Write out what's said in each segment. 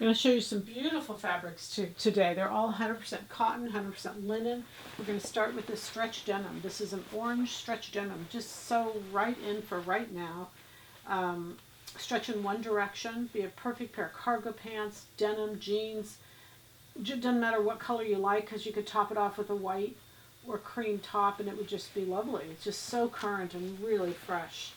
going to show you some beautiful fabrics today. They're all 100% cotton, 100% linen. We're going to start with this stretch denim. This is an orange stretch denim, just so right in for right now. Stretch in one direction, be a perfect pair of cargo pants, denim, jeans. It doesn't matter what color you like, because you could top it off with a white or cream top and it would just be lovely. It's just so current and really fresh.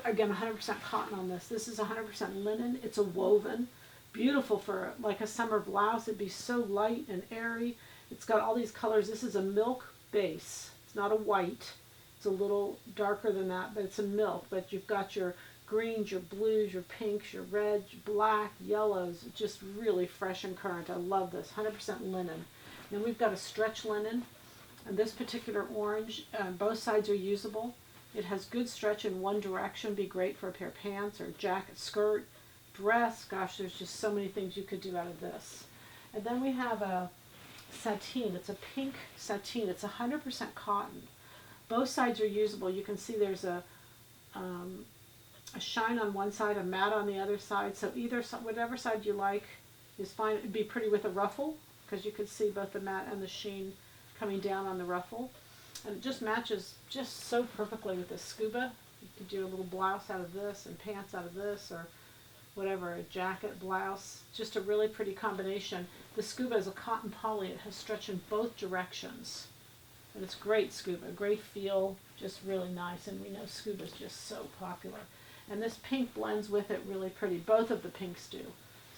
Again, 100% cotton on this. This is 100% linen. It's a woven. Beautiful for like a summer blouse. It'd be so light and airy. It's got all these colors. This is a milk base. It's not a white. It's a little darker than that, but it's a milk. But you've got your greens, your blues, your pinks, your reds, your black, yellows. Just really fresh and current. I love this. 100% linen. Then we've got a stretch linen. And this particular orange, both sides are usable. It has good stretch in one direction. Be great for a pair of pants or a jacket, skirt, dress. Gosh, there's just so many things you could do out of this. And then we have a Satine. It's a pink Satine. It's 100% cotton. Both sides are usable. You can see there's a shine on one side, a matte on the other side. So either whatever side you like is fine. It'd be pretty with a ruffle, because you could see both the matte and the sheen coming down on the ruffle. And it just matches just so perfectly with this Scuba. You could do a little blouse out of this and pants out of this, or whatever, a jacket, blouse. Just a really pretty combination. The Scuba is a cotton poly. It has stretch in both directions. And it's great Scuba, great feel, just really nice. And we know Scuba is just so popular. And this pink blends with it really pretty. Both of the pinks do.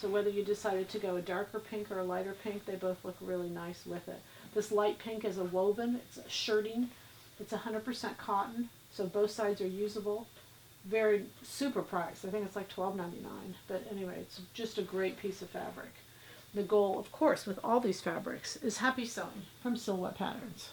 So whether you decided to go a darker pink or a lighter pink, they both look really nice with it. This light pink is a woven. It's a shirting. It's 100% cotton, so both sides are usable. Very super price. I think it's like $12.99. But anyway, it's just a great piece of fabric. The goal, of course, with all these fabrics is happy sewing from Silhouette Patterns.